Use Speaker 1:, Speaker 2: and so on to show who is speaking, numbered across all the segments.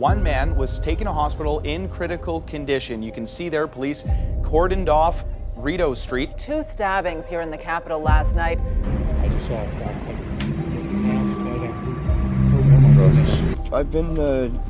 Speaker 1: One man was taken to hospital in critical condition. You can see there, police cordoned off Rideau Street.
Speaker 2: 2 stabbings here in the capital last night.
Speaker 3: I just saw a crack.
Speaker 4: I've been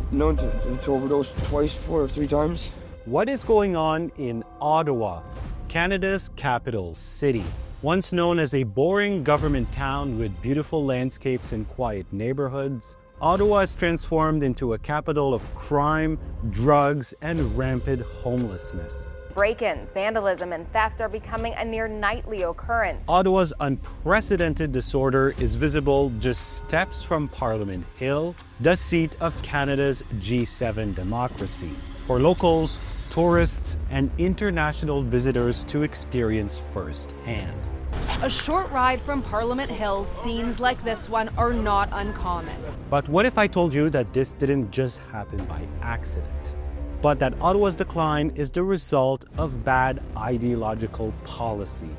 Speaker 4: known to overdose twice before, or 3 times.
Speaker 5: What is going on in Ottawa, Canada's capital city? Once known as a boring government town with beautiful landscapes and quiet neighborhoods, Ottawa is transformed into a capital of crime, drugs, and rampant homelessness.
Speaker 6: Break-ins, vandalism, and theft are becoming a near nightly occurrence.
Speaker 5: Ottawa's unprecedented disorder is visible just steps from Parliament Hill, the seat of Canada's G7 democracy, for locals, tourists, and international visitors to experience firsthand.
Speaker 7: A short ride from Parliament Hill, scenes like this one are not uncommon.
Speaker 5: But what if I told you that this didn't just happen by accident, but that Ottawa's decline is the result of bad ideological policy?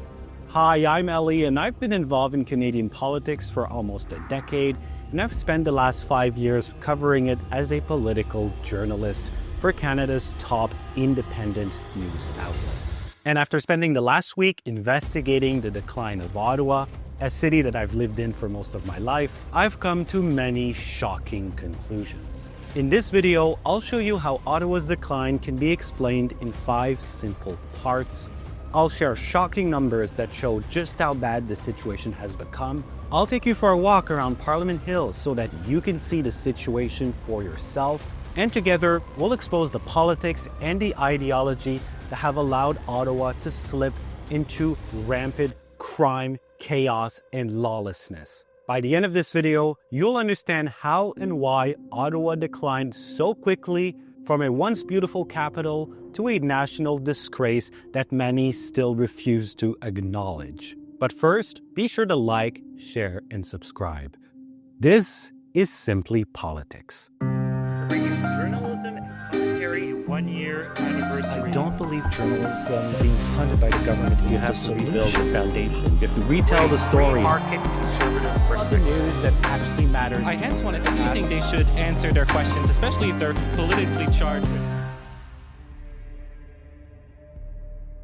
Speaker 5: Hi, I'm Elie, and I've been involved in Canadian politics for almost a decade, and I've spent the last 5 years covering it as a political journalist for Canada's top independent news outlets. And after spending the last week investigating the decline of Ottawa, a city that I've lived in for most of my life, I've come to many shocking conclusions. In this video, I'll show you how Ottawa's decline can be explained in 5 simple parts. I'll share shocking numbers that show just how bad the situation has become. I'll take you for a walk around Parliament Hill so that you can see the situation for yourself. And together, we'll expose the politics and the ideology that have allowed Ottawa to slip into rampant crime, chaos, and lawlessness. By the end of this video, you'll understand how and why Ottawa declined so quickly from a once beautiful capital to a national disgrace that many still refuse to acknowledge. But first, be sure to like, share, and subscribe. This is Simply Politics.
Speaker 8: Journalism commentary 1-year anniversary.
Speaker 5: I don't believe journalism being funded by the government is the solution.
Speaker 8: You have to rebuild the foundation.
Speaker 5: You have to retell the story.
Speaker 8: Market conservative
Speaker 5: The news that actually matters.
Speaker 9: I hence wanted to ask. I think they should answer their questions, especially if they're politically charged.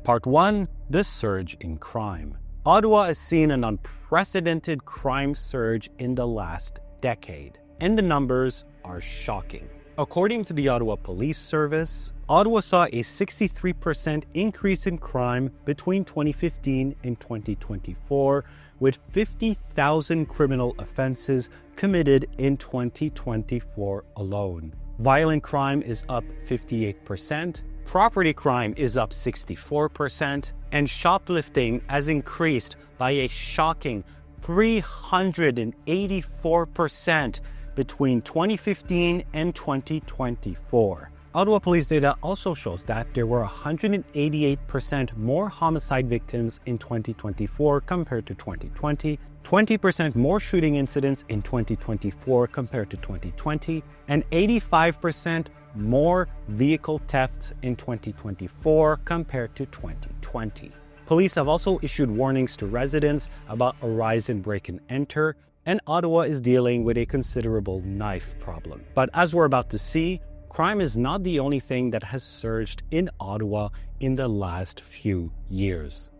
Speaker 5: Part 1, the surge in crime. Ottawa has seen an unprecedented crime surge in the last decade, and the numbers are shocking. According to the Ottawa Police Service, Ottawa saw a 63% increase in crime between 2015 and 2024, with 50,000 criminal offenses committed in 2024 alone. Violent crime is up 58%, property crime is up 64%, and shoplifting has increased by a shocking 384% between 2015 and 2024. Ottawa police data also shows that there were 188% more homicide victims in 2024 compared to 2020, 20% more shooting incidents in 2024 compared to 2020, and 85% more vehicle thefts in 2024 compared to 2020. Police have also issued warnings to residents about a rise in break and enter, and Ottawa is dealing with a considerable knife problem. But as we're about to see, crime is not the only thing that has surged in Ottawa in the last few years.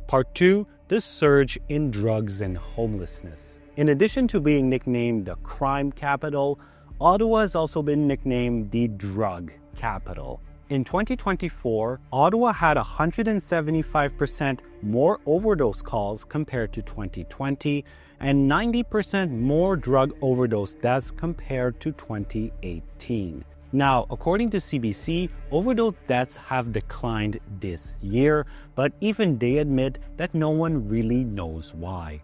Speaker 5: Part 2, the surge in drugs and homelessness. In addition to being nicknamed the crime capital, Ottawa has also been nicknamed the drug capital. In 2024, Ottawa had 175% more overdose calls compared to 2020 and 90% more drug overdose deaths compared to 2018. Now, according to CBC, overdose deaths have declined this year, but even they admit that no one really knows why.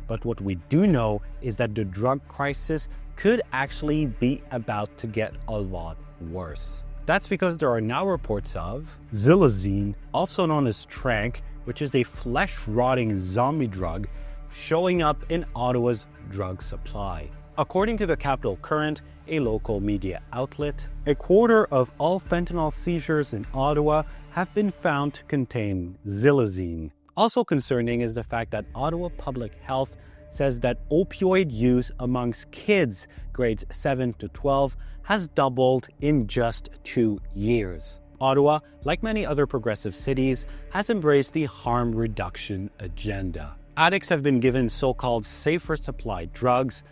Speaker 5: But what we do know is that the drug crisis could actually be about to get a lot worse. That's because there are now reports of xylazine, also known as tranq, which is a flesh-rotting zombie drug, showing up in Ottawa's drug supply. According to the Capital Current, a local media outlet, a quarter of all fentanyl seizures in Ottawa have been found to contain xylazine. Also concerning is the fact that Ottawa Public Health says that opioid use amongst kids grades 7 to 12 has doubled in just 2 years. Ottawa, like many other progressive cities, has embraced the harm reduction agenda. Addicts have been given so-called safer supply drugs.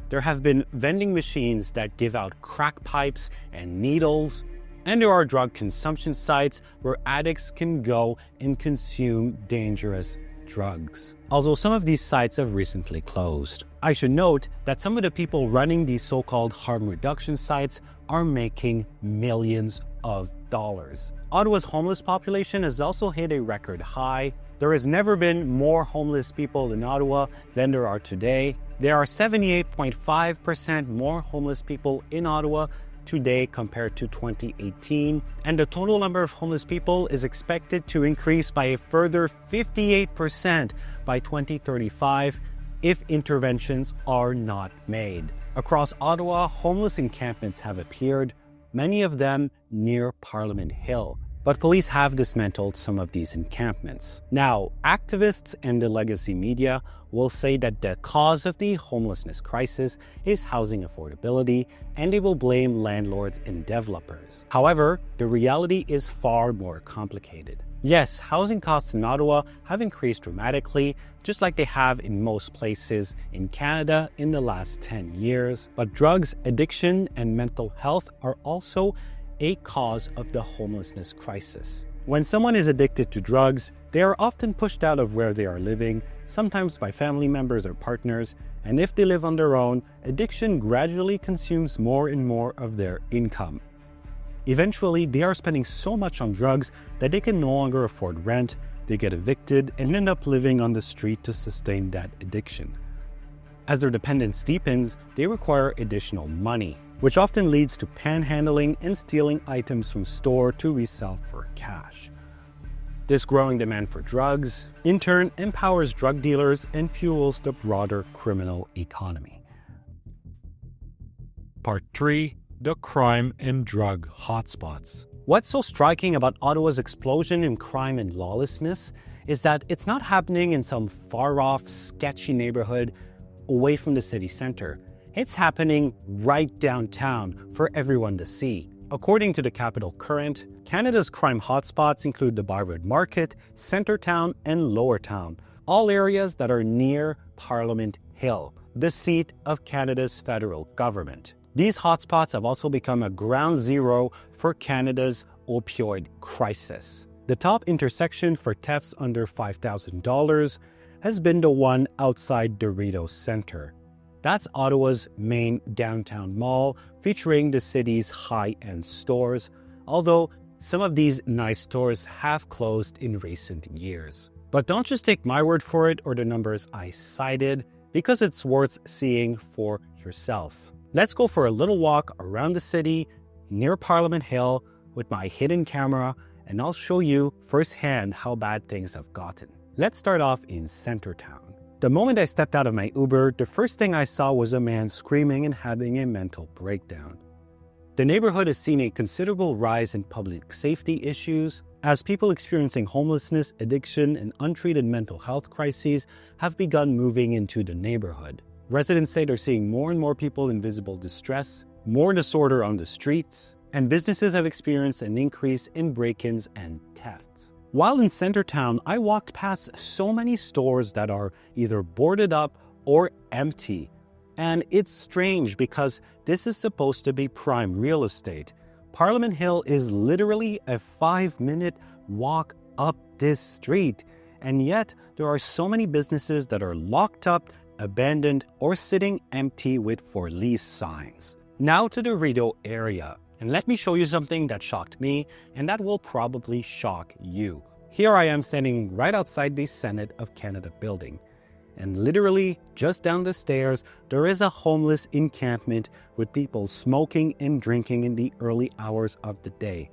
Speaker 5: There have been vending machines that give out crack pipes and needles. And there are drug consumption sites where addicts can go and consume dangerous drugs. Although some of these sites have recently closed. I should note that some of the people running these so-called harm reduction sites are making millions of dollars. Ottawa's homeless population has also hit a record high. There has never been more homeless people in Ottawa than there are today. There are 78.5% more homeless people in Ottawa today compared to 2018, and the total number of homeless people is expected to increase by a further 58% by 2035 if interventions are not made. Across Ottawa, homeless encampments have appeared, many of them near Parliament Hill. But police have dismantled some of these encampments. Now, activists and the legacy media will say that the cause of the homelessness crisis is housing affordability, and they will blame landlords and developers. However, the reality is far more complicated. Yes, housing costs in Ottawa have increased dramatically, just like they have in most places in Canada in the last 10 years. But drugs, addiction, and mental health are also a cause of the homelessness crisis. When someone is addicted to drugs, they are often pushed out of where they are living, sometimes by family members or partners, and if they live on their own, addiction gradually consumes more and more of their income. Eventually, they are spending so much on drugs that they can no longer afford rent, they get evicted, and end up living on the street to sustain that addiction. As their dependence deepens, they require additional money, which often leads to panhandling and stealing items from store to resell for cash. This growing demand for drugs, in turn, empowers drug dealers and fuels the broader criminal economy. Part 3. The crime and drug hotspots. What's so striking about Ottawa's explosion in crime and lawlessness is that it's not happening in some far-off, sketchy neighborhood away from the city center. It's happening right downtown for everyone to see. According to the Capital Current, Canada's crime hotspots include the Barwood Market, Centretown, and Lower Town, all areas that are near Parliament Hill, the seat of Canada's federal government. These hotspots have also become a ground zero for Canada's opioid crisis. The top intersection for thefts under $5,000 has been the one outside Doritos Centre. That's Ottawa's main downtown mall, featuring the city's high-end stores, although some of these nice stores have closed in recent years. But don't just take my word for it or the numbers I cited, because it's worth seeing for yourself. Let's go for a little walk around the city near Parliament Hill with my hidden camera, and I'll show you firsthand how bad things have gotten. Let's start off in Centretown. The moment I stepped out of my Uber, the first thing I saw was a man screaming and having a mental breakdown. The neighborhood has seen a considerable rise in public safety issues, as people experiencing homelessness, addiction, and untreated mental health crises have begun moving into the neighborhood. Residents say they're seeing more and more people in visible distress, more disorder on the streets, and businesses have experienced an increase in break-ins and thefts. While in Centretown, I walked past so many stores that are either boarded up or empty. And it's strange because this is supposed to be prime real estate. Parliament Hill is literally a 5-minute walk up this street. And yet, there are so many businesses that are locked up, abandoned, or sitting empty with for lease signs. Now to the Rideau area. And let me show you something that shocked me, and that will probably shock you. Here I am standing right outside the Senate of Canada building. And literally, just down the stairs, there is a homeless encampment with people smoking and drinking in the early hours of the day.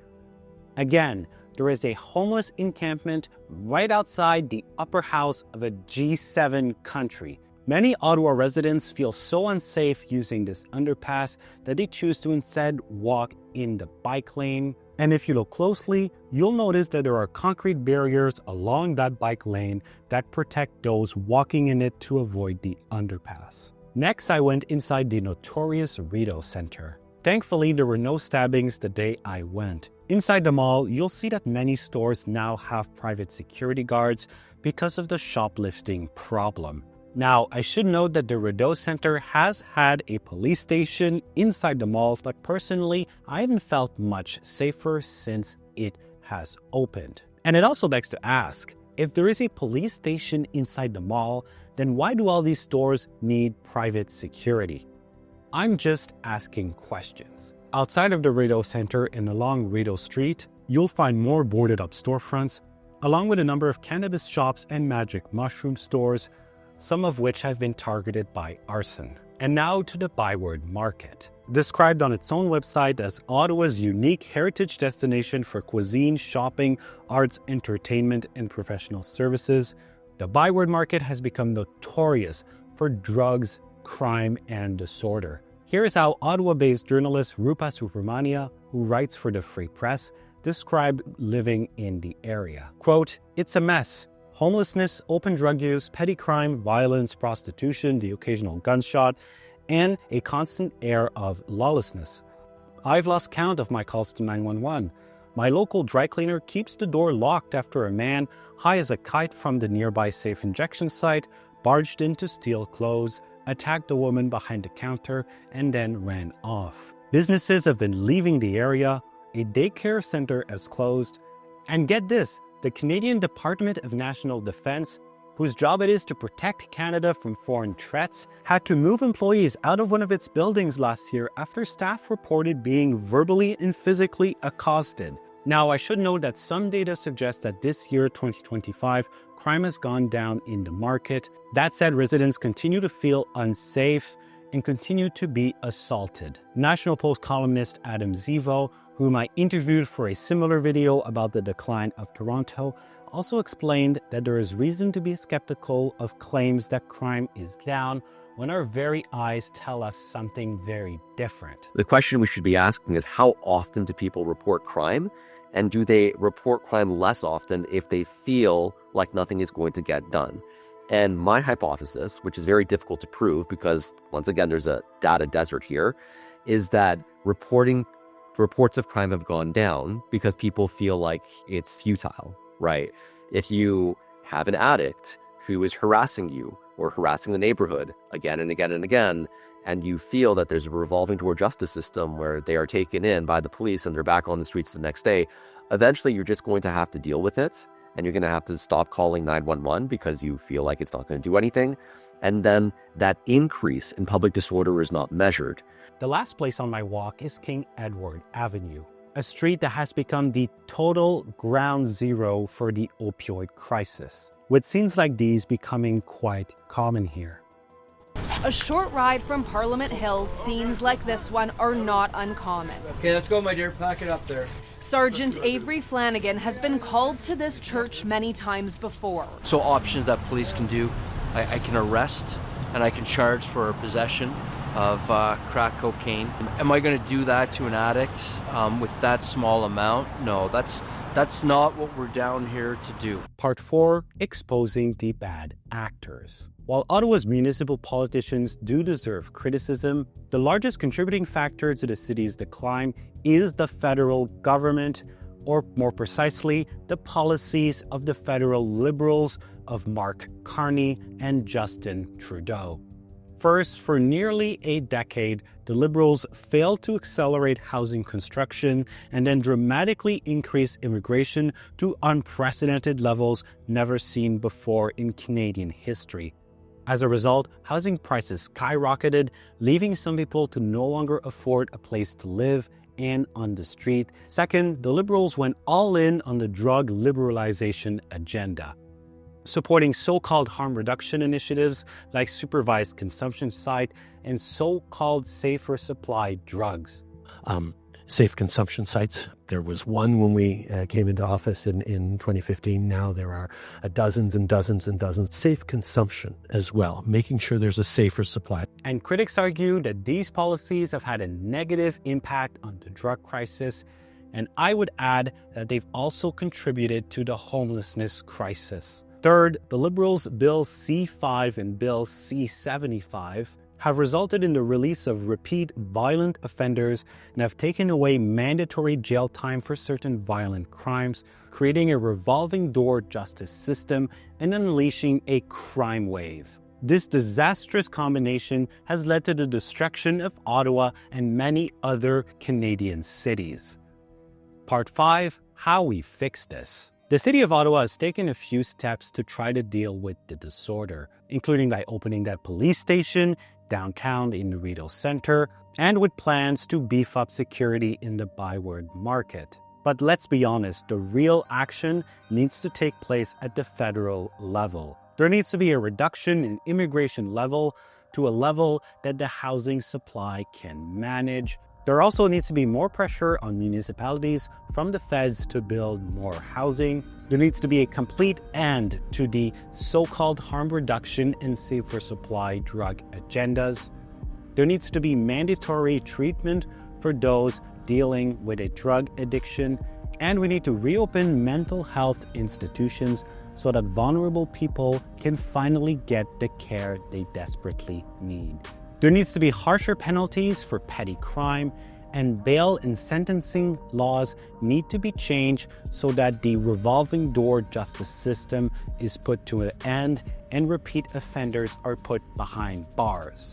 Speaker 5: Again, there is a homeless encampment right outside the upper house of a G7 country. Many Ottawa residents feel so unsafe using this underpass that they choose to instead walk in the bike lane. And if you look closely, you'll notice that there are concrete barriers along that bike lane that protect those walking in it to avoid the underpass. Next, I went inside the notorious Rideau Centre. Thankfully, there were no stabbings the day I went. Inside the mall, you'll see that many stores now have private security guards because of the shoplifting problem. Now, I should note that the Rideau Center has had a police station inside the malls, but personally, I haven't felt much safer since it has opened. And it also begs to ask, if there is a police station inside the mall, then why do all these stores need private security? I'm just asking questions. Outside of the Rideau Center and along Rideau Street, you'll find more boarded up storefronts, along with a number of cannabis shops and magic mushroom stores, some of which have been targeted by arson. And now to the Byward Market. Described on its own website as Ottawa's unique heritage destination for cuisine, shopping, arts, entertainment, and professional services, the Byward Market has become notorious for drugs, crime, and disorder. Here is how Ottawa-based journalist Rupa Subramania, who writes for the Free Press, described living in the area. Quote, "It's a mess. Homelessness, open drug use, petty crime, violence, prostitution, the occasional gunshot, and a constant air of lawlessness. I've lost count of my calls to 911. My local dry cleaner keeps the door locked after a man, high as a kite from the nearby safe injection site, barged in to steal clothes, attacked a woman behind the counter, and then ran off. Businesses have been leaving the area, a daycare center has closed, and get this, the Canadian Department of National Defence, whose job it is to protect Canada from foreign threats, had to move employees out of one of its buildings last year after staff reported being verbally and physically accosted. Now, I should note that some data suggests that this year, 2025, crime has gone down in the market. That said, residents continue to feel unsafe and continue to be assaulted. National Post columnist Adam Zivo, whom I interviewed for a similar video about the decline of Toronto, also explained that there is reason to be skeptical of claims that crime is down when our very eyes tell us something very different.
Speaker 3: The question we should be asking is, how often do people report crime? And do they report crime less often if they feel like nothing is going to get done? And my hypothesis, which is very difficult to prove because, once again, there's a data desert here, is that reports of crime have gone down because people feel like it's futile, right? If you have an addict who is harassing you or harassing the neighborhood again and again and again, and you feel that there's a revolving door justice system where they are taken in by the police and they're back on the streets the next day, eventually you're just going to have to deal with it. And you're going to have to stop calling 911 because you feel like it's not going to do anything. And then that increase in public disorder is not measured.
Speaker 5: The last place on my walk is King Edward Avenue, a street that has become the total ground zero for the opioid crisis, with scenes like these becoming quite common here.
Speaker 7: A short ride from Parliament Hill, scenes like this one are not uncommon.
Speaker 4: Okay, let's go, my dear. Pack it up there.
Speaker 7: Sergeant Avery Flanagan has been called to this church many times before.
Speaker 10: So options that police can do, I can arrest and I can charge for possession of crack cocaine. Am I going to do that to an addict with that small amount? No, that's not what we're down here to do.
Speaker 5: Part 4, exposing the bad actors. While Ottawa's municipal politicians do deserve criticism, the largest contributing factor to the city's decline is the federal government, or more precisely, the policies of the federal Liberals of Mark Carney and Justin Trudeau. First, for nearly a decade, the Liberals failed to accelerate housing construction and then dramatically increase immigration to unprecedented levels never seen before in Canadian history. As a result, housing prices skyrocketed, leaving some people to no longer afford a place to live and on the street. Second, the Liberals went all in on the drug liberalization agenda, supporting so-called harm reduction initiatives like supervised consumption site and so-called safer supply drugs.
Speaker 11: Safe consumption sites. There was one when we came into office in 2015. Now there are dozens and dozens and dozens. Safe consumption as well, making sure there's a safer supply.
Speaker 5: And critics argue that these policies have had a negative impact on the drug crisis. And I would add that they've also contributed to the homelessness crisis. Third, the Liberals' Bill C-5 and Bill C-75 have resulted in the release of repeat violent offenders and have taken away mandatory jail time for certain violent crimes, creating a revolving door justice system and unleashing a crime wave. This disastrous combination has led to the destruction of Ottawa and many other Canadian cities. Part 5. How we fix this. The City of Ottawa has taken a few steps to try to deal with the disorder, including by opening that police station downtown in the Rideau Centre, and with plans to beef up security in the Byward Market. But let's be honest, the real action needs to take place at the federal level. There needs to be a reduction in immigration level to a level that the housing supply can manage. There also needs to be more pressure on municipalities from the feds to build more housing. There needs to be a complete end to the so-called harm reduction and safer supply drug agendas. There needs to be mandatory treatment for those dealing with a drug addiction. And we need to reopen mental health institutions so that vulnerable people can finally get the care they desperately need. There needs to be harsher penalties for petty crime, and bail and sentencing laws need to be changed so that the revolving door justice system is put to an end and repeat offenders are put behind bars.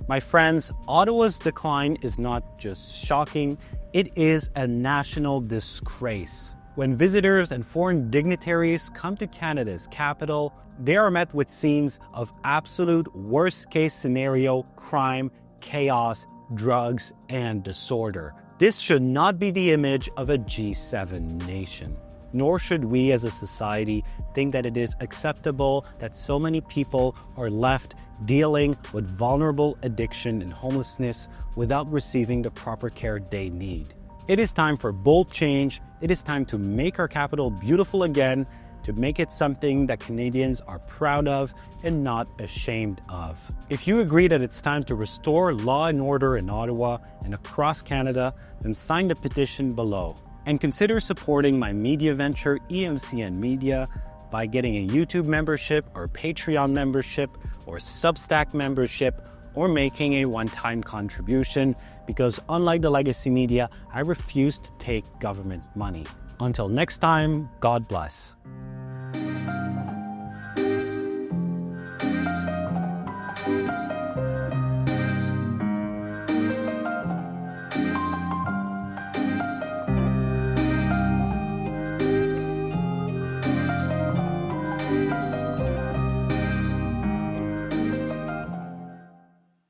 Speaker 5: My friends, Ottawa's decline is not just shocking, it is a national disgrace. When visitors and foreign dignitaries come to Canada's capital, they are met with scenes of absolute worst-case scenario crime, chaos, drugs, and disorder. This should not be the image of a G7 nation. Nor should we as a society think that it is acceptable that so many people are left dealing with vulnerable addiction and homelessness without receiving the proper care they need. It is time for bold change. It is time to make our capital beautiful again, to make it something that Canadians are proud of and not ashamed of. If you agree that it's time to restore law and order in Ottawa and across Canada, then sign the petition below. And consider supporting my media venture, EMCN Media, by getting a YouTube membership or Patreon membership or Substack membership, or making a one-time contribution, because unlike the legacy media, I refuse to take government money. Until next time, God bless.